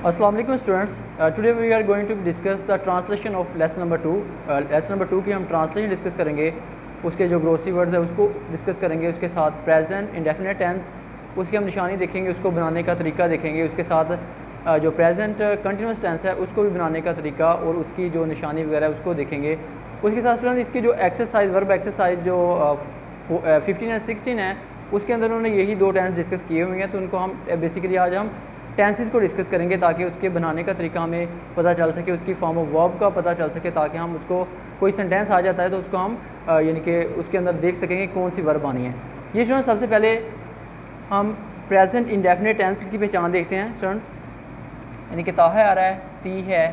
अस्सलाम वालेकुम students, today we are going to discuss the translation of lesson number 2। Lesson number 2 की हम translation discuss करेंगे। उसके जो ग्रोसरी वर्ड्स है उसको डिस्कस करेंगे, उसके साथ प्रेजेंट इंडेफिनिट टेंस उसकी हम निशानी देखेंगे, उसको बनाने का तरीका देखेंगे, उसके साथ जो प्रेजेंट कंटिन्यूस टेंस है उसको भी बनाने का तरीका और उसकी जो निशानी वगैरह है उसको देखेंगे। उसके साथ स्टूडेंट इसकी जो एक्सरसाइज वर्ब एक्सरसाइज जो 15 एंड 16 है उसके अंदर उन्होंने यही दो टेंस डिस्कस किए हुए हैं, तो उनको हम बेसिकली आज हम टेंसेस को डिस्कस करेंगे ताकि उसके बनाने का तरीका हमें पता चल सके, उसकी फॉर्म ऑफ वर्ब का पता चल सके, ताकि हम उसको कोई सेंटेंस आ जाता है तो उसको हम यानी कि उसके अंदर देख सकेंगे कौन सी वर्ब आनी है। ये स्टूडेंट सबसे पहले हम प्रेजेंट इंडेफिनिट टेंस की पहचान देखते हैं स्टूडेंट, यानी कि ताहा आ रहा है, ती है,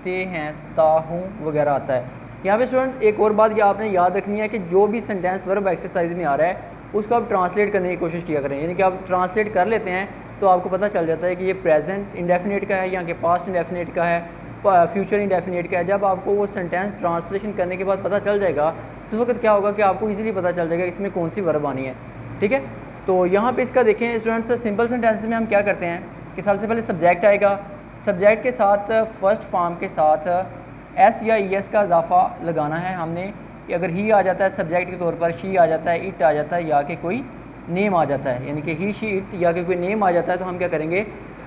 ते हैं, ता हूँ वगैरह आता है। यहाँ पे स्टूडेंट एक और बात ये आपने याद रखनी है कि जो भी सेंटेंस वर्ब एक्सरसाइज में आ रहा है उसको आप ट्रांसलेट करने की कोशिश किया करें, यानी कि आप ट्रांसलेट कर लेते हैं तो आपको पता चल जाता है कि ये प्रेजेंट इंडेफिनिट का है या कि पास्ट इंडेफिनिट का है, फ्यूचर इंडेफिनिट का है। जब आपको वो सेंटेंस ट्रांसलेशन करने के बाद पता चल जाएगा तो उस वक्त क्या होगा कि आपको इजीली पता चल जाएगा इसमें कौन सी वर्ब आनी है। ठीक है, तो यहाँ पे इसका देखें स्टूडेंट्स, सिंपल सेंटेंस में हम क्या करते हैं कि सबसे पहले सब्जेक्ट आएगा, सब्जेक्ट के साथ फर्स्ट फॉर्म के साथ एस या ई एस का इजाफा लगाना है हमने। अगर ही आ जाता है सब्जेक्ट के तौर पर, शी आ जाता है, इट आ जाता है या कि कोई नेम आ जाता है, यानी कि ही शी इट या कि कोई नेम आ जाता है तो हम क्या करेंगे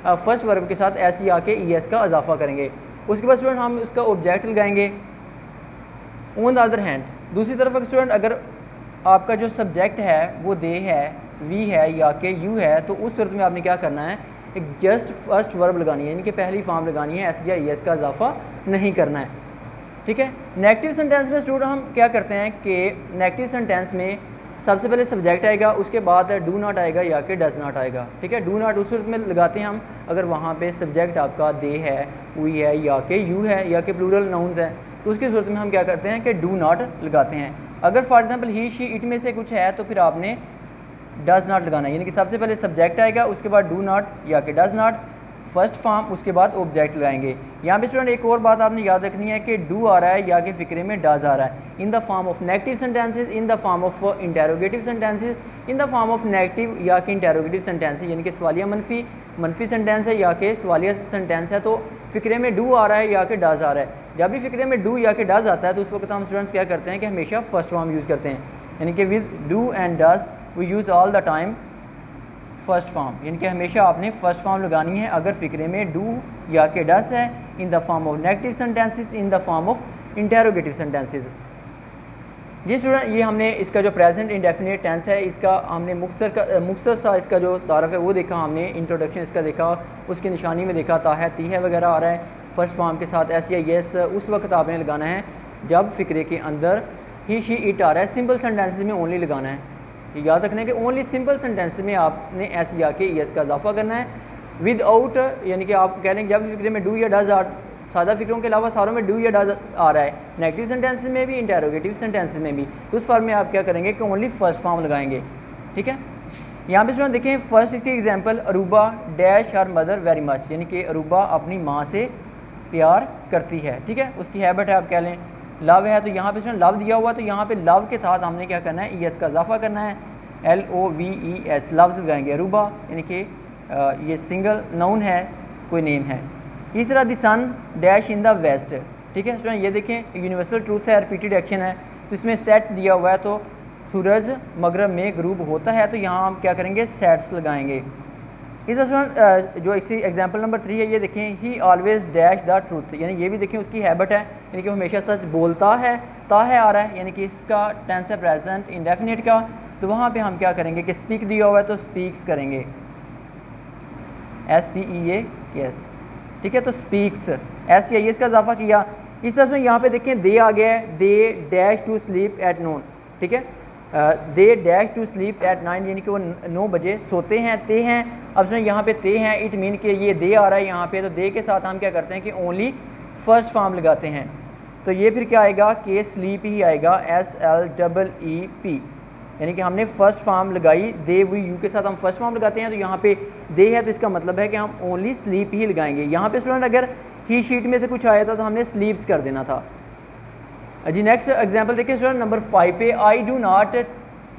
फर्स्ट वर्ब के साथ एस या के ई एस का इजाफा करेंगे। उसके बाद स्टूडेंट हम उसका ऑब्जेक्ट लगाएंगे। ऑन द अदर हैंड दूसरी तरफ स्टूडेंट अगर आपका जो सब्जेक्ट है वो दे है, वी है या के यू है, तो उस सूरत में आपने क्या करना है, एक जस्ट फर्स्ट वर्ब लगानी है, यानी कि पहली फॉर्म लगानी है, एस या ई एस का इजाफा नहीं करना है। ठीक है, नेगेटिव सेंटेंस में स्टूडेंट हम क्या करते हैं कि नेगेटिव सेंटेंस में सबसे पहले सब्जेक्ट आएगा, उसके बाद डू नॉट आएगा या कि डज नॉट आएगा। ठीक है, डू नॉट उस सूरत में लगाते हैं हम अगर वहाँ पे सब्जेक्ट आपका दे है, वी है या कि यू है या कि प्लूरल नाउन्स है, तो उसकी सूरत में हम क्या करते हैं कि डू नॉट लगाते हैं। अगर for example he she it में से कुछ है तो फिर आपने डज नॉट लगाना है, यानी कि सबसे पहले सब्जेक्ट आएगा, उसके बाद डू नॉट या कि डज नॉट फर्स्ट फॉर्म, उसके बाद ऑब्जेक्ट लगाएंगे। यहाँ पे स्टूडेंट एक और बात आपने याद रखनी है कि डू आ रहा है या कि फिक्रे में डज आ रहा है in the form of negative sentences, in the form of interrogative sentences, in the form of negative या कि इंटेरोगेटिव सेंटेंसेस, यानी कि सवालिया मनफी सेंटेंस है या कि सवालिया सेंटेंस है तो फिक्रे में डू आ रहा है या कि डज आ रहा है। जब भी फिक्रे में डू या कि डज आता है तो उस वक्त हम स्टूडेंट्स क्या करते हैं कि हमेशा फर्स्ट फॉर्म यूज़ करते हैं, यानी कि with do and does we use all the time first form, यानी कि हमेशा आपने फर्स्ट फॉर्म लगानी है अगर फिक्रे में डू या के डस है, in the form of negative sentences, in the form of interrogative sentences. जी स्टूडेंट, ये हमने इसका जो प्रेजेंट इंडेफिनिट टेंस है इसका हमने मुख्तर सा इसका जो तारफ़ है वो देखा, हमने इंट्रोडक्शन इसका देखा, उसकी निशानी में देखा ता है, ती है वगैरह आ रहा है फर्स्ट फॉर्म के साथ एस या येस, उस वक्त आपने लगाना है जब फिक्रे के अंदर ही शी इट आ रहा है। सिंपल सेंटेंसेस में ओनली लगाना है, याद रखना है कि ओनली सिंपल सेंटेंस में आपने एस या के ई एस का इजाफा करना है। विद आउट यानी कि आप कह रहे हैं जब फिक्रे में डू या डज सादा फिक्रों के अलावा सारों में डू या डज आ रहा है, नेगेटिव सेंटेंस में भी इंटेरोगेटिव सेंटेंस में भी, उस फॉर्म में आप क्या करेंगे कि ओनली फर्स्ट फॉर्म लगाएंगे। ठीक है, यहाँ पे स्टूडेंट देखें फर्स्ट इसकी example, Aruba dash her mother very much, यानी कि अरूबा अपनी माँ से प्यार करती है। ठीक है, उसकी हैबिट है आप कह लें। लव है तो यहाँ पे स्टूडेंट लव दिया हुआ तो यहाँ पे लव के साथ हमने क्या करना है, ई एस का इजाफा करना है, LOVES लव्स लगाएंगे। अरूबा यानी कि ये सिंगल नाउन है, कोई नेम है। इस तरह the sun dash in the west. ठीक है स्टूडेंट, ये देखें यूनिवर्सल ट्रूथ है, रिपीटेड एक्शन है, तो इसमें सेट दिया हुआ है तो सूरज मगरब में गुरूब होता है, तो यहाँ हम क्या करेंगे सेट्स लगाएंगे। इस स्टूडेंट जो इसी एग्जाम्पल नंबर 3 है, ये देखें ही ऑलवेज डैश द ट्रूथ, यानी ये भी देखें उसकी हैबिट है, यानी कि हमेशा सच बोलता है, ता है आ रहा है, यानी कि इसका टेंस है प्रेजेंट इंडेफिनिट का, तो वहाँ पे हम क्या करेंगे कि स्पीक दिया हुआ है तो स्पीक्स करेंगे, SPEAKS। ठीक है, तो स्पीक्स एस या इसका इजाफा किया। इस तरह से यहाँ पे देखें दे आ गया है, they dash to sleep at noon. ठीक है, they dash to sleep at 9, यानी कि वो 9 बजे सोते हैं, ते हैं। अब सुनिए यहाँ पे ते हैं, इट मीन कि ये दे आ रहा है यहाँ पे, तो दे के साथ हम क्या करते हैं कि ओनली फर्स्ट फॉर्म लगाते हैं, तो ये फिर क्या आएगा कि स्लीप ही आएगा, SLEEP, यानी कि हमने फर्स्ट फॉर्म लगाई, दे वी यू के साथ हम फर्स्ट फॉर्म लगाते हैं, तो यहाँ पे दे है तो इसका मतलब है कि हम ओनली स्लीप ही लगाएंगे। यहाँ पे स्टूडेंट अगर ही शीट में से कुछ आया था तो हमने स्लीप्स कर देना था। जी नेक्स्ट एग्जांपल देखिए स्टूडेंट नंबर 5 पे, I do not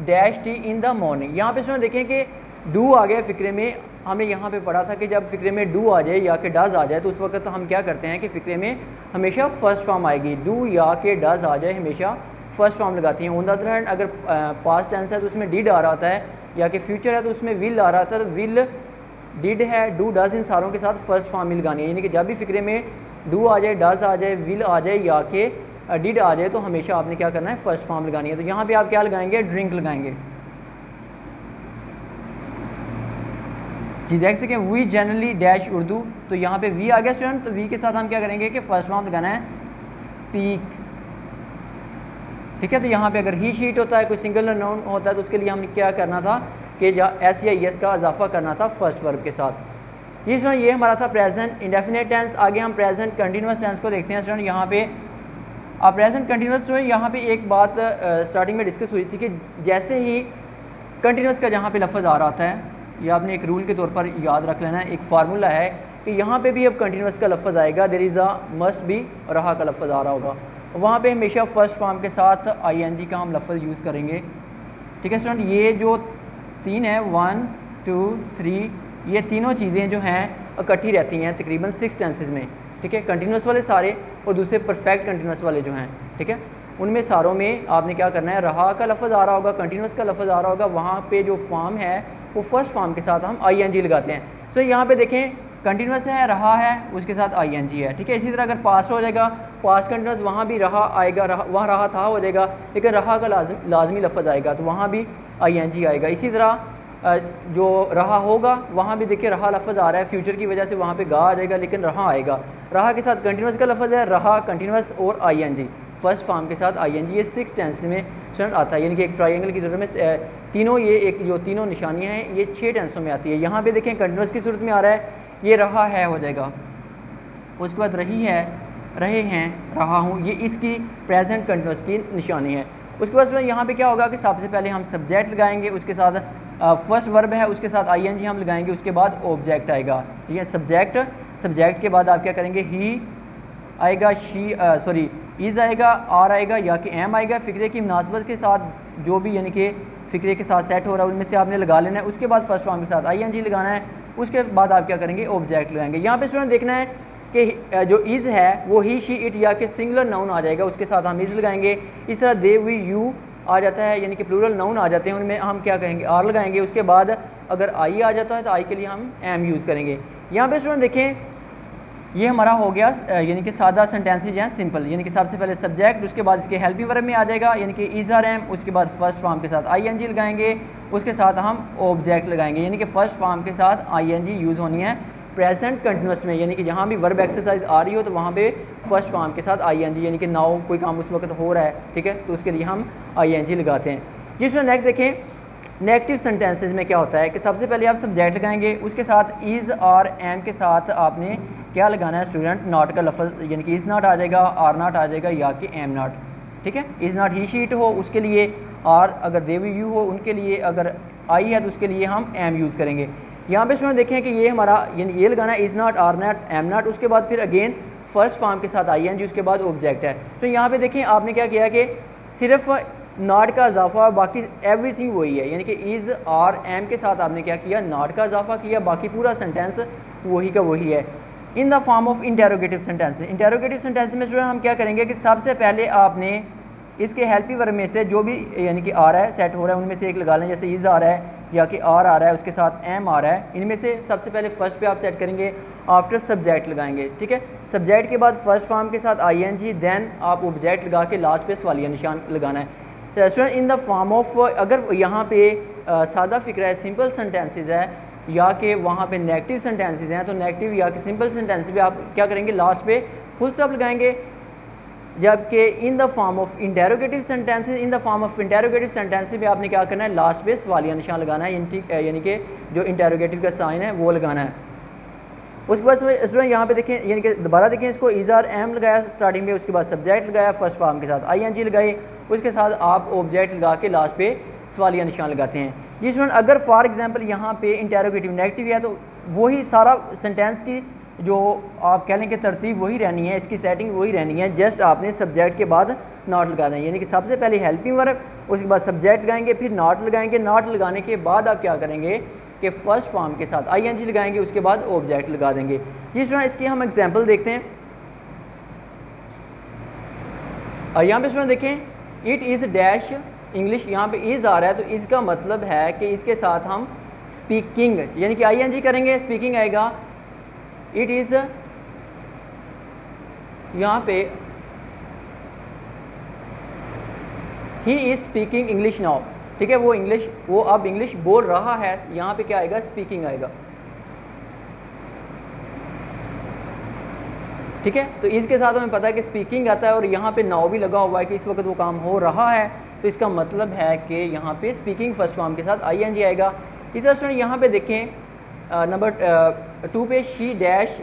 dash T in the morning. यहाँ पे स्टूडेंट देखें कि डू आ गया फिक्रे में, हमने यहाँ पे पढ़ा था कि जब फ़िक्रे में डू आ जाए या कि डज आ जाए तो उस वक्त हम क्या करते हैं कि फ़िक्रे में हमेशा फ़र्स्ट फॉर्म आएगी। डू या कि डज आ जाए हमेशा फ़र्स्ट फॉर्म लगाती हैं। ऑन द अदर हैंड अगर पास्ट टेंस है तो उसमें डिड आ रहा होता है, या कि फ्यूचर है तो उसमें विल आ रहा था, तो विल, डिड है, डू, डज, इन सारों के साथ फ़र्स्ट फॉर्म ही लगानी है। यानी कि जब भी फ़िक्रे में डू आ जाए, डज आ जाए, विल आ जाए या कि डिड आ जाए तो हमेशा आपने क्या करना है, फ़र्स्ट फॉर्म लगानी है। तो यहाँ पे आप क्या लगाएंगे, ड्रिंक लगाएंगे। जी देख सकें, वी जनरली डैश उर्दू, तो यहाँ पे वी आ गया स्टूडेंट, तो वी के साथ हम क्या करेंगे कि फ़र्स्ट फॉर्म लगाना है स्पीक। ठीक है, तो यहाँ पे अगर ही शीट होता है, कोई सिंगल नाउन होता है तो उसके लिए हमने क्या करना था कि एस या एस का इजाफा करना था फर्स्ट वर्ब के साथ। जी स्टूडेंट, ये हमारा था प्रेजेंट इंडेफिनिट टेंस। आगे हम प्रेजेंट कंटिन्यूस टेंस को देखते हैं स्टूडेंट। यहाँ पे प्रेजेंट कंटिन्यूस स्टूडेंट, यहाँ पे एक बात स्टार्टिंग में डिस्कस हुई थी कि जैसे ही कंटिन्यूस का जहाँ पे लफ्ज़ आ रहा था, ये आपने एक रूल के तौर पर याद रख लेना है, एक फार्मूला है कि यहाँ पे भी अब कंटिन्यूस का लफ्ज़ आएगा, there is a must be, रहा का लफ्ज़ आ रहा होगा, वहाँ पे हमेशा फ़र्स्ट फॉर्म के साथ ING का हम लफ्ज़ यूज़ करेंगे। ठीक है स्टूडेंट, ये जो तीन है 1 2 3, ये तीनों चीज़ें जो हैं इकट्ठी रहती हैं तकरीबन 6 टेंसेस में। ठीक है, कंटिन्यूस वाले सारे और दूसरे परफेक्ट कंटिन्यूस वाले जो हैं, ठीक है, उनमें सारों में आपने क्या करना है, रहा का लफ्ज़ आ रहा होगा, कंटिन्यूस का लफ्ज़ आ रहा होगा, वहाँ पे जो फॉर्म है वो फर्स्ट फॉर्म के साथ हम ING लगाते हैं। तो यहाँ पे देखें, कंटिन्यूस है, रहा है, उसके साथ ING है। ठीक है, इसी तरह अगर पास्ट हो जाएगा, पास्ट कंटिन्यूस, वहाँ भी रहा आएगा, वहाँ रहा था हो जाएगा, लेकिन रहा का लाजमी लफ्ज़ आएगा तो वहाँ भी ING आएगा। इसी तरह जो रहा होगा वहाँ भी देखिए रहा लफ्ज़ आ रहा है, फ्यूचर की वजह से वहाँ पे गा आ जाएगा लेकिन रहा आएगा। रहा के साथ कंटिन्यूस का लफ्ज़ है, रहा कंटिन्यूस और ING फर्स्ट फॉर्म के साथ ING, ये 6 टेंस में स्टूडेंट आता है। यानी कि एक ट्रायंगल की सूरत में तीनों, ये एक जो तीनों निशानियाँ हैं ये 6 टेंसों में आती है। यहाँ पे देखें कंटिन्यूस की सूरत में आ रहा है, ये रहा है हो जाएगा, उसके बाद रही है, रहे हैं, रहा हूँ, ये इसकी प्रेजेंट कंटिन्यूस की निशानी है। उसके बाद यहाँ पे क्या होगा कि सबसे पहले हम सब्जेक्ट लगाएंगे, उसके साथ फर्स्ट वर्ब है, उसके साथ ING हम लगाएंगे, उसके बाद ऑब्जेक्ट आएगा। ठीक है, सब्जेक्ट के बाद आप क्या करेंगे, ही आएगा, शी सॉरी इज़ आएगा, आर आएगा या कि एम आएगा, फ़िक्रे की मुनासबत के साथ जो भी यानी कि फ़िक्रे के साथ सेट हो रहा है उनमें से आपने लगा लेना है। उसके बाद फर्स्ट फॉर्म के साथ ING लगाना है, उसके बाद आप क्या करेंगे, ऑब्जेक्ट लगाएंगे। यहाँ पे स्टूडेंट देखना है कि जो इज़ है वो ही, शी, इट या कि सिंगुलर नाउन आ जाएगा, उसके साथ हम इज़ लगाएंगे। इस तरह दे, वी, यू आ जाता है, यानी कि प्लूरल नाउन आ जाते हैं, उनमें हम क्या कहेंगे, आर लगाएंगे। उसके बाद अगर आई आ जाता है तो आई के लिए हम एम यूज़ करेंगे। यहाँ पे स्टूडेंट देखें, ये हमारा हो गया यानी कि सादा सेंटेंसेज हैं, सिंपल, यानी कि सबसे पहले सब्जेक्ट, उसके बाद इसके हेल्पिंग वर्ब में आ जाएगा यानी कि इज़ आर एम, उसके बाद फर्स्ट फॉर्म के साथ ING लगाएंगे, उसके साथ हम ऑब्जेक्ट लगाएंगे, यानी कि फर्स्ट फॉर्म के साथ ING यूज़ होनी है प्रेजेंट कंटिन्यूस में। यानी कि जहाँ भी वर्ब एक्सरसाइज आ रही हो तो वहाँ पे फर्स्ट फॉर्म के साथ ING, यानी कि नाउ कोई काम उस वक्त हो रहा है, ठीक है, तो उसके लिए हम ING लगाते हैं। जिसमें नेक्स्ट देखें, नेगेटिव सेंटेंसेज में क्या होता है कि सबसे पहले आप सब्जेक्ट लगाएंगे, उसके साथ इज़ आर एम के साथ आपने क्या लगाना है स्टूडेंट, नॉट का लफ्ज़, यानी कि इज़ नॉट आ जाएगा, आर नॉट आ जाएगा या कि एम नॉट। ठीक है, इज़ नॉट ही, शीट हो उसके लिए आर, अगर दे, वी, यू हो उनके लिए, अगर आई है तो उसके लिए हम एम यूज़ करेंगे। यहाँ पे स्टूडेंट देखें कि ये हमारा यानी ये लगाना है is not, are not, am not, उसके बाद फिर अगेन फर्स्ट फॉर्म के साथ ING, उसके बाद ऑब्जेक्ट है। तो यहाँ पे देखें आपने क्या किया कि सिर्फ नॉट का इजाफा, बाकी एवरीथिंग वही है, यानी कि इज़ आर एम के साथ आपने क्या किया, नॉट का इजाफा किया, बाकी पूरा सेंटेंस वही का वही है। In the form of interrogative sentence, interrogative sentence में स्टूडेंट हम क्या करेंगे कि सबसे पहले आपने इसके हेल्पी वर्ब में से जो भी यानी कि आ रहा है, सेट हो रहा है, उनमें से एक लगा लें, जैसे इज़ आ रहा है या कि आर आ रहा है, उसके साथ एम आ रहा है, इनमें से सबसे पहले फर्स्ट पे आप सेट करेंगे, आफ्टर सब्जेक्ट लगाएंगे। ठीक है, सब्जेक्ट के बाद फर्स्ट फॉर्म के साथ ING, देन आप ऑब्जेक्ट लगा के लास्ट पे सवालिया निशान लगाना है। Student in the form of, अगर यहाँ पे सादा फिक्र है, सिंपल सेंटेंसेज है या कि वहाँ पे नेगेटिव सेंटेंसेज हैं, तो नेगेटिव या कि सिंपल सेंटेंस पे आप क्या करेंगे, लास्ट पे फुल स्टॉप लगाएंगे। जबकि इन the form of interrogative sentences, in the form of interrogative sentences में आपने क्या करना है, लास्ट पे सवालिया निशान लगाना है, यानी कि जो इंटेरोगेटिव का साइन है वो लगाना है। उसके बाद स्टूडेंट यहाँ पे देखें, यानी कि दोबारा देखें, इसको इज़ आर एम लगाया स्टार्टिंग में, उसके बाद सब्जेक्ट लगाया, फर्स्ट फॉर्म के साथ ING लगाई, उसके साथ आप ऑब्जेक्ट लगा के लास्ट पे सवालिया निशान लगाते हैं। जी स्टूडेंट, अगर फॉर एग्जांपल यहाँ पे इंटेरोगेटिव नेगेटिव है तो वही सारा सेंटेंस की जो आप कह लें कि तरतीब वही रहनी है, इसकी सेटिंग वही रहनी है, जस्ट आपने सब्जेक्ट के बाद नॉट लगा दें, यानी कि सबसे पहले हेल्पिंग वर्ब, उसके बाद सब्जेक्ट लगाएंगे, फिर नॉट लगाएंगे, नॉट लगाने के बाद आप क्या करेंगे, कि फर्स्ट फॉर्म के साथ ING लगाएंगे, उसके बाद ऑब्जेक्ट लगा देंगे। जिस तरह इसकी हम एग्जांपल देखते हैं। और यहाँ पे स्टूडेंट देखें इट इज़ डैश इंग्लिश, यहाँ पे इज़ आ रहा है तो इसका मतलब है कि इसके साथ हम स्पीकिंग यानी कि ING करेंगे, स्पीकिंग आएगा। इट इज़ यहाँ पे he is speaking English now, ठीक है, वो अब इंग्लिश बोल रहा है, यहाँ पे क्या आएगा, स्पीकिंग आएगा। ठीक है, तो इसके साथ हमें पता है कि स्पीकिंग आता है और यहाँ पे नाउ भी लगा हुआ है कि इस वक्त वो काम हो रहा है, तो इसका मतलब है कि यहाँ पे स्पीकिंग फर्स्ट फॉर्म के साथ ING आएगा। इस तरह स्टूडेंट यहाँ पे देखें नंबर 2 पे she dash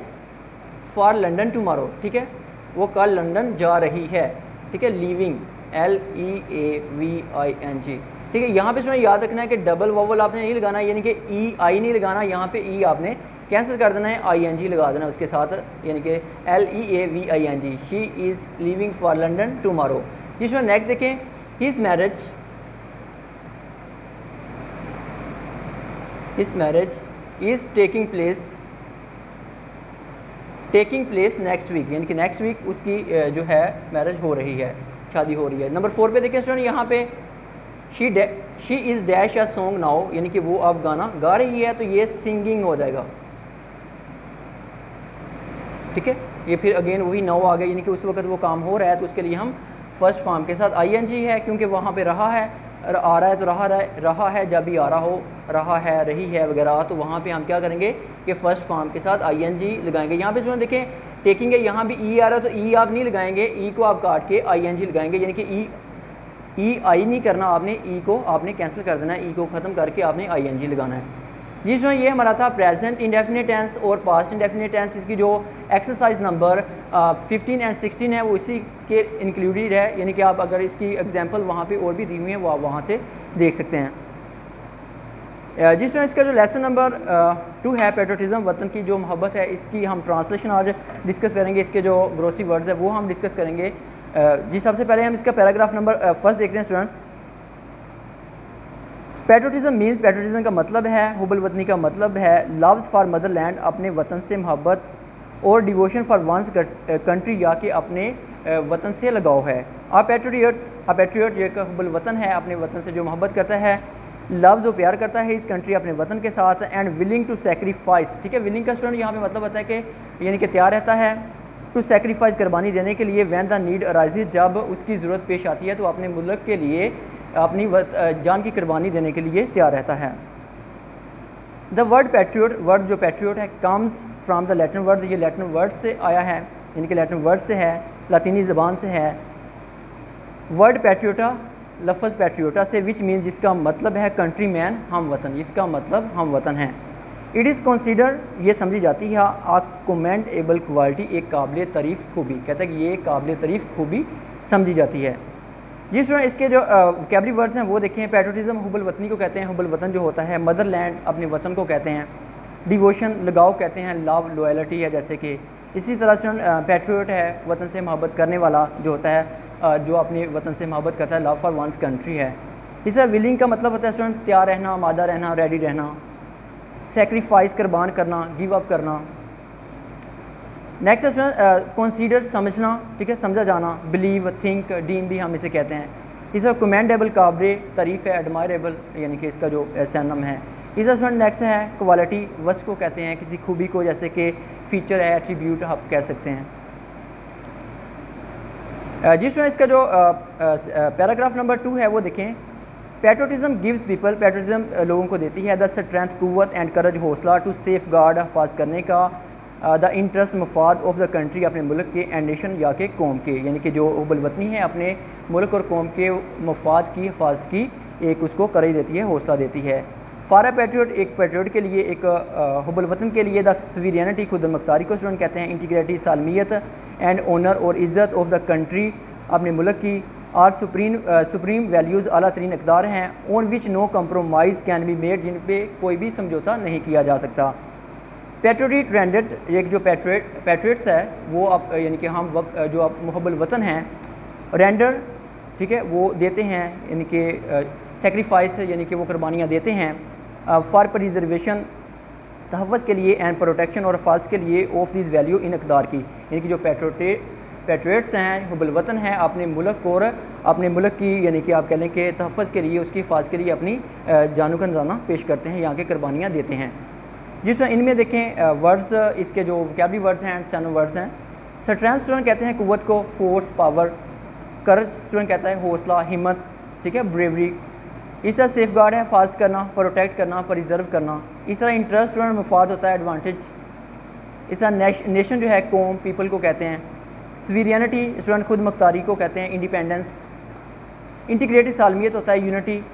for London tomorrow, ठीक है, वो कल लंदन जा रही है, ठीक है, लीविंग LEAVING, ठीक है। यहाँ पे स्टूडेंट याद रखना है कि डबल वावल आपने नहीं लगाना, यानी कि EI नहीं लगाना, यहाँ पे E आपने कैंसिल कर देना है, ING लगा देना उसके साथ, यानी कि LEAVING, she is leaving for London tomorrow. जिसमें नेक्स्ट देखें his marriage is taking place next week, यानी कि नेक्स्ट वीक उसकी जो है मैरिज हो रही है, शादी हो रही है। नंबर 4 पे देखें स्टूडेंट यहाँ पे she is dash a song now, यानी कि वो अब गाना गा रही है, तो ये सिंगिंग हो जाएगा, ठीक है। ये फिर अगेन वही नाउ आ गया, यानी कि उस वक्त वो काम हो रहा है, तो उसके लिए हम फर्स्ट फॉर्म के साथ ING है, क्योंकि वहाँ पे रहा है, आ रहा है तो रहा है, जब भी आ रहा हो, रहा है, रही है वगैरह, तो वहाँ पे हम क्या करेंगे कि फ़र्स्ट फॉर्म के साथ ING लगाएंगे। यहाँ पे स्टूडेंट देखें टेकिंग है, यहाँ भी E आ रहा है तो E आप नहीं लगाएंगे, E को आप काट के ING लगाएंगे, यानी कि EI नहीं करना आपने, E को आपने कैंसिल कर देना है, E को ख़त्म करके आपने ING लगाना है। जी स्टूडेंट ये हमारा था प्रेजेंट इंडेफिनिट टेंस और पास्ट इंडेफिनिट टेंस। इसकी जो एक्सरसाइज नंबर 15 एंड 16 है वो इसी के इंक्लूडेड है, यानी कि आप अगर इसकी एग्जांपल वहाँ पे और भी दी हुई हैं वो आप वहाँ से देख सकते हैं। जिस तरह इसका जो लेसन नंबर 2 है पेट्रोटिज्म, वतन की जो मोहब्बत है, इसकी हम ट्रांसलेशन आज डिस्कस करेंगे। इसके जो ग्रोसी वर्ड्स है वो हम डिस्कस करेंगे। जी सबसे पहले हम इसका पैराग्राफ नंबर फर्स्ट देखते हैं स्टूडेंट्स। पेट्रोटिज्म मीन्स, पेट्रोटिज्म का मतलब है, हुब्बुल वतनी का मतलब है लव्स फॉर मदरलैंड, अपने वतन से मोहब्बत, और डिवोशन फॉर वंस कंट्री, या कि अपने वतन से लगाव है। आ पैट्रियट ये हुब्बुल वतन है, अपने वतन से जो मोहब्बत करता है, लव्स जो प्यार करता है इस कंट्री अपने वतन के साथ, एंड विलिंग टू सेक्रीफाइस, ठीक है। विलिंग का स्टूडेंट यहाँ पे मतलब होता है कि यानी कि तैयार रहता है, टू सेक्रीफाइस कुर्बानी देने के लिए, व्हेन द नीड अराइजेज, जब उसकी ज़रूरत पेश आती है तो अपने मुल्क के लिए अपनी जान की कुर्बानी देने के लिए तैयार रहता है। द वर्ड पैट्रियट, वर्ड जो पैट्रियट है, comes from the Latin word, ये लैटिन वर्ड से आया है, यानी कि लैटिन वर्ड से है, लातीनी ज़बान से है। वर्ड पैट्रियोटा, लफ्ज़ पैट्रियोटा से, विच मीन्स, जिसका मतलब है कंट्री मैन, हम वतन, इसका मतलब हम वतन है। इट इज़ कंसीडर, ये समझी जाती है, आ कमेंडेबल क्वालिटी, एक काबिल तारीफ़ खूबी, कहता है कि ये काबिल तारीफ़ खूबी समझी जाती है। जिस तरह इसके जो वोकैबुलरी वर्ड्स हैं वो देखें। पैट्रियटिज्म हुब्बुल वतनी को कहते हैं, हुब्बुल वतन जो होता है, मदरलैंड अपने वतन को कहते हैं, डिवोशन लगाव कहते हैं, लव लॉयल्टी है जैसे कि, इसी तरह से पैट्रियट है वतन से मोहब्बत करने वाला जो होता है, जो अपने वतन से मोहब्बत करता है, लव फॉर वंस कंट्री है। इस विलिंग का मतलब होता है स्टूडेंट तैयार रहना, आमादा रहना, रेडी रहना। सेक्रीफाइस कुर्बान करना, गिव अप करना। नेक्स्ट स्टूडेंट कंसीडर समझना, ठीक है, समझा जाना। बिलीव, थिंक, डीम भी हम इसे कहते हैं। इसका कमेंडेबल काबिल तारीफ़ है, एडमायरेबल यानी कि इसका जो सैनम है। इसका स्टूडेंट नेक्स्ट है क्वालिटी, वस्फ को कहते हैं, किसी खूबी को, जैसे कि फ़ीचर है, एट्रीब्यूट आप कह सकते हैं। जिस तरह इसका जो पैराग्राफ नंबर 2 है वो देखें। पैट्रियटिज्म गिव्स पीपल, पैट्रियटिज्म लोगों को देती है द स्ट्रेंथ, कुव्वत, एंड करज, हौसला, टू सेफ गार्ड, हफाज करने का, द इंटरेस्ट, मफाद ऑफ द कंट्री, अपने मुल्क के, एंड नेशन या के कौम के, यानी कि जो हुब्बुल वतनी है अपने मुल्क और कौम के मफाद की हिफाजत की एक उसको करज देती है, हौसला देती है। फॉर ए पैट्रियट, एक पैट्रियट के लिए, एक हुब्बुल वतन के लिए, द सुवेरेनिटी, खुदमुख्तारी को स्टूडेंट कहते हैं, इंटीग्रिटी, सालमियत, एंड ऑनर और इज़्ज़त ऑफ द कंट्री, अपने मुल्क की, आर सुप्रीम वैल्यूज़, आला तरीन इक़दार हैं, on which no compromise can be made, जिन पे कोई भी समझौता नहीं किया जा सकता। पैट्रियट रेंडेड, एक जो पैट्रियट्स है वो आप यानी कि हम जो आप मुहब्बुल वतन हैं, रेंडर, ठीक है, वो देते हैं, यानी कि सेक्रीफाइस यानी कि वो कुर्बानियाँ देते हैं। फॉर प्रिजर्वेशन तहफ़्फ़ुज़ के लिए एंड प्रोटेक्शन और हिफाज़त के लिए ऑफ दिस वैल्यू इन इक़दार की, यानी कि जो पैट्रियट्स हैं, हुब्बुल वतन हैं, अपने मुल्क और अपने मुल्क की यानी कि आप कह लें कि तहफ़्फ़ुज़ के लिए, उसकी हिफाज़त के लिए अपनी जानों का नज़राना पेश करते हैं, यहाँ के कुर्बानियाँ देते हैं। जिस तरह इनमें देखें वर्ड्स, इसके जो वोकैबुलरी वर्ड्स हैं, सिनोनिम वर्ड्स हैं। स्ट्रेंथ स्टूडेंट कहते हैं कुव्वत को, फोर्स पावर। करज स्टूडेंट कहता है हौसला हिम्मत, ठीक है, ब्रेवरी। इस तरह सेफ गार्ड है हिफाजत करना, प्रोटेक्ट करना, प्रिजर्व करना। इस तरह इंटरेस्ट स्टूडेंट मफाद होता है एडवांटेज। इस तरह नेशन जो है कौम, पीपल को कहते हैं। सवीरियनिटी स्टूडेंट खुद मुख्तारी को कहते हैं, इंडिपेंडेंस। इंटीग्रेटेड सालमियत होता है यूनिटी।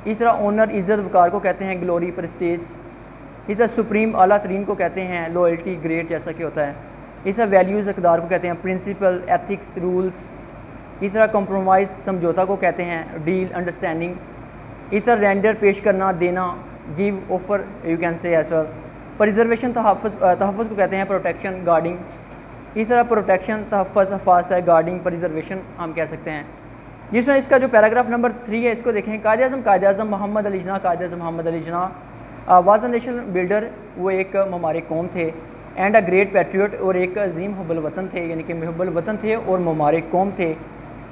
इस तरह ऑनर इज़्ज़त वकार को कहते हैं ग्लोरी, प्रेस्टीज। इस तरह सुप्रीम आला तरीन को कहते हैं लॉयल्टी, ग्रेट, जैसा कि होता है। इस तरह वैल्यूज़ इक़दार को कहते हैं प्रिंसिपल, एथिक्स, रूल्स। इस तरह कॉम्प्रोमाइज़ समझौता को कहते हैं डील, अंडरस्टैंडिंग। इस तरह रेंडर पेश करना, देना, give, offer, you can say as well. Preservation तहफ़्फ़ुज़ को कहते हैं प्रोटेक्शन, गार्डिंग। इस तरह प्रोटेक्शन, तहफ़्फ़ुज़, हिफाज़त है, गार्डिंग, प्रिजर्वेशन हम कह सकते हैं। जिसमें इसका जो पैराग्राफ नंबर 3 है, इसको देखें। Quaid-e-Azam Muhammad Ali Jinnah, Quaid-e-Azam Muhammad Ali Jinnah was a national builder, वो एक ममारिक कौम थे। एंड अ ग्रेट पैट्रियट, और एक अजीम हुब्बुल वतन थे, यानी कि हुब्बुल वतन थे और ममारिक कौम थे।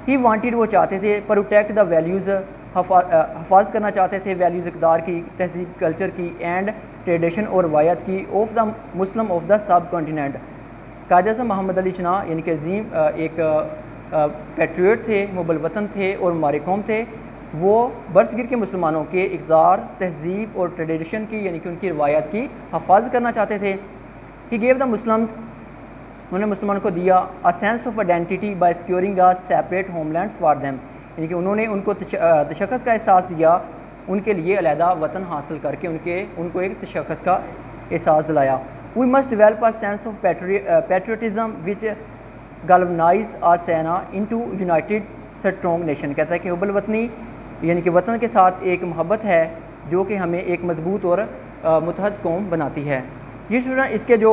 ही वांटेड, वो चाहते थे, प्रोटेक्ट द वैल्यूज़, हिफाजत करना चाहते थे वैल्यूज़ इक़दार की, तहज़ीब, कल्चर की, एंड ट्रेडिशन और रवायत की, of the Muslim of the subcontinent. Quaid-e-Azam Muhammad Ali Jinnah यानी कि अजीम एक पैट्रियट थे, हुब्बुल वतन थे और ममारिक कौम थे। वो बरसगीर के मुसलमानों के इक़दार, तहज़ीब और ट्रेडिशन की, यानी कि उनकी रवायत की हिफाजत करना चाहते थे। ही गेव द मुस्लिम्स, उन्होंने मुसलमानों को दिया a sense of identity by securing a separate homeland for them, यानी कि उन्होंने उनको तशख़्ख़ुस का एहसास दिया, उनके लिए अलहदा वतन हासिल करके उनको एक तशख़्ख़ुस का एहसास दिलाया। We must develop a sense of patriotism which galvanize a nation into United strong nation. कहता है कि हुब्बुल वतनी यानी कि वतन के साथ एक मोहब्बत है जो कि हमें एक मजबूत और मुत्तहद कौम बनाती है। जिस तरह इसके जो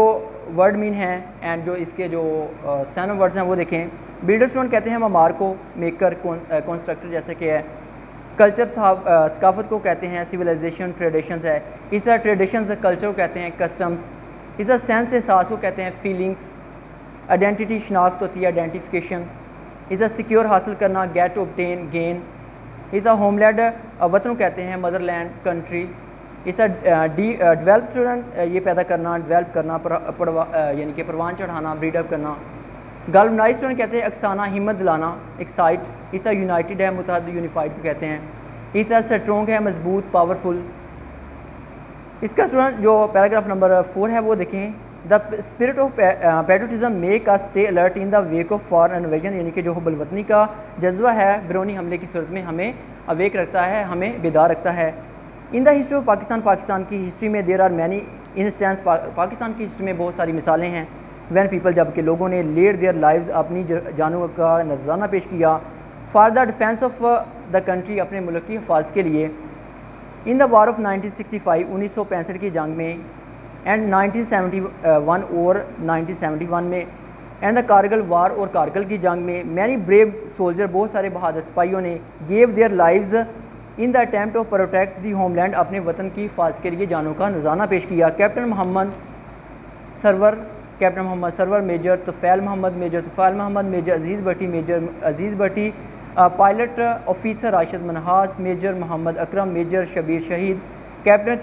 वर्ड मीन हैं एंड जो इसके जो सिनोनिम वर्ड्स हैं वो देखें। बिल्डर स्टूडेंट कहते हैं ममार को, मेकर, कंस्ट्रक्टर जैसे कि है। कल्चर सकाफत को कहते हैं सिविलाइजेशन, ट्रेडिशंस है। इस तरह ट्रेडिशंस कल्चर को कहते हैं कस्टम्स। इस तरह सेंस एहसास को कहते हैं फीलिंग्स। आइडेंटिटी शनाख्त होती है आइडेंटिफिकेशन। इस तरह सिक्योर हासिल करना, गेट, ऑब्टेन, गेन। इस तरह होमलैंड वतन कहते हैं मदरलैंड, कंट्री। इस तरह डेवलप स्टूडेंट ये पैदा करना, डेवलप करना, यानी कि परवान चढ़ाना, ब्रीडअप करना। गैल्वनाइज स्टूडेंट कहते हैं अक्साना, हिम्मत दिलाना, एक्साइट। इस तरह यूनाइटेड है, मुत्तहद, यूनिफाइड को कहते हैं। इस तरह स्ट्रॉन्ग है, मजबूत, पावरफुल। इसका स्टूडेंट जो पैराग्राफ नंबर 4 है वो देखें। The spirit of patriotism make us stay alert in the wake of foreign invasion, यानी कि जो हुब्बुल वतनी का जज्बा है बैरूनी हमले की सूरत में हमें अवेक रखता है, हमें बेदार रखता है। In the history of Pakistan, Pakistan की हिस्ट्री में there are many instance, Pakistan की हिस्ट्री में बहुत सारी मिसालें हैं। वैन पीपल, जबकि लोगों ने लेड देयर लाइव्स, अपनी जानों का नजराना पेश किया, for the defence of the country, अपने मुल्क की हिफाजत के लिए। इन द वार ऑफ 1965, 1965 की जंग में, एंड 1971 और 1971 में, एंड द कारगिल वार, और कारगिल की जंग में, मैनी ब्रेव सोल्जर, बहुत सारे बहादुर सिपाहियों ने, gave their lives in the attempt of protect the homeland, अपने वतन की हिफाजत के लिए जानों का नजराना पेश किया। Captain Mohammad Sarwar, major Tufail Mohammad, major Aziz Bhatti, major Aziz Bhatti, pilot officer Rashid Minhas, major Mohammad Akram, major Shabbir Shaheed, captain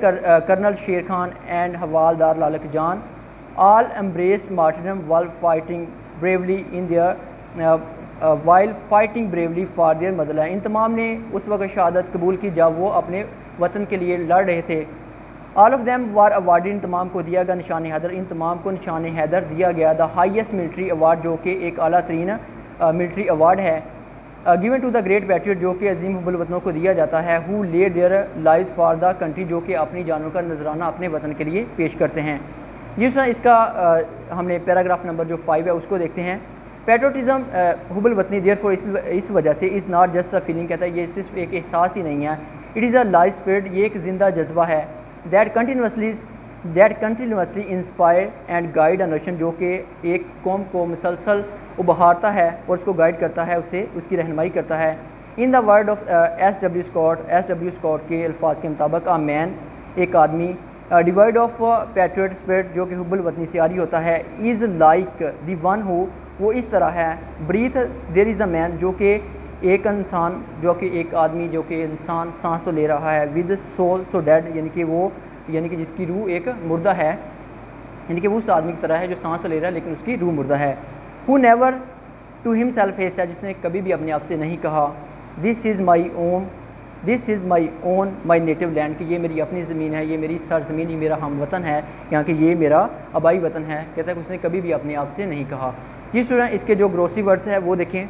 colonel Sher Khan and havildar Lalak Jan, all embraced martyrdom while fighting bravely in their for their motherland. इन तमाम ने उस वक्त शहादत कबूल की जब वो अपने वतन के लिए लड़ रहे थे। All of them war award, इन तमाम को दिया गया निशान हैदर, इन तमाम को निशान हैदर दिया गया। द हाईएस्ट मिलिट्री अवार्ड, जो कि एक आला तरीन मिलिट्री अवार्ड है, given to the great patriot, जो कि अजीम हुब्बुल वतनों को दिया जाता है, who laid their lives for the country, जो कि अपनी जानों का नजराना अपने वतन के लिए पेश करते हैं। जिस तरह इसका हमने पैराग्राफ नंबर जो 5 है उसको देखते हैं। पैट्रियटिज्म हुब्बुल वतनी देयरफॉर, इस वजह से is not just a feeling, कहता है ये सिर्फ एक एहसास ही नहीं है, it is a life spirit, ये एक ज़िंदा जज्बा है। That continuously inspire and guide a nation, जो कि एक कौम को मुसलसल उभारता है और उसको गाइड करता है, उसे उसकी रहनुमाई करता है। In the word of S W Scott के अल्फाज के मुताबिक अ मैन एक आदमी, डिवाइड ऑफ पैट्रियट स्पिरिट जो कि हुब्बुल वतनी से आरी होता है, इज़ लाइक द वन हो वो इस तरह है, breathe there is a man जो कि एक इंसान, जो कि एक आदमी, जो कि इंसान सांस तो ले रहा है, विद सोल सो डेड यानी कि जिसकी रूह एक मुर्दा है, यानी कि वो उस आदमी की तरह है जो सांस तो ले रहा है लेकिन उसकी रूह मुर्दा है। Who never to himself he said, जिसने कभी भी अपने आप से नहीं कहा this is my own my native land, कि ये मेरी अपनी ज़मीन है, ये मेरी सरज़मीन, ये मेरा हम वतन है, यहाँ कि ये मेरा आबाई वतन है। कहता है कि उसने कभी भी अपने आप से नहीं कहा। जी स्टूडेंट, इसके जो ग्रोसरी वर्ड्स है वो देखें।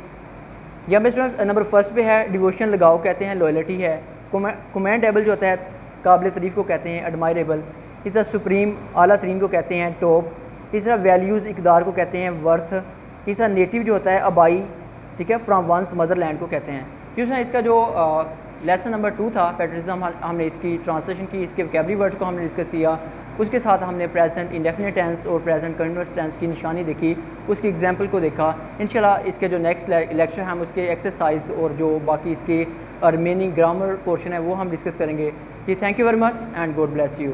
यहाँ पे स्टूडेंट नंबर फर्स्ट पे है डिवोशन लगाओ कहते हैं, लॉयल्टी है। कमेंडेबल जो होता है काबिल तारीफ़ को कहते हैं, एडमायरेबल। इस तरह सुप्रीम आला तरीन को कहते हैं, टॉप। इस तरह वैल्यूज़ इकदार को कहते हैं, वर्थ। इस तरह नेटिव जो होता है आबाई, ठीक है, फ्राम वंस मदरलैंड को कहते हैं। क्योंकि इसका जो लेसन नंबर 2 था पैट्रियटिज्म, हमने इसकी ट्रांसलेशन की, इसके वोकैबुलरी वर्ड को हमने डिस्कस किया, उसके साथ हमने प्रेजेंट इंडेफिनिट टेंस और प्रेजेंट कंटीन्यूअस टेंस की निशानी देखी, उसकी एग्जांपल को देखा। इंशाल्लाह इसके जो नेक्स्ट लेक्चर हम उसके एक्सरसाइज और जो बाकी इसके रिमेनिंग ग्रामर पोर्शन है वो हम डिस्कस करेंगे। जी thank you very much and God bless you.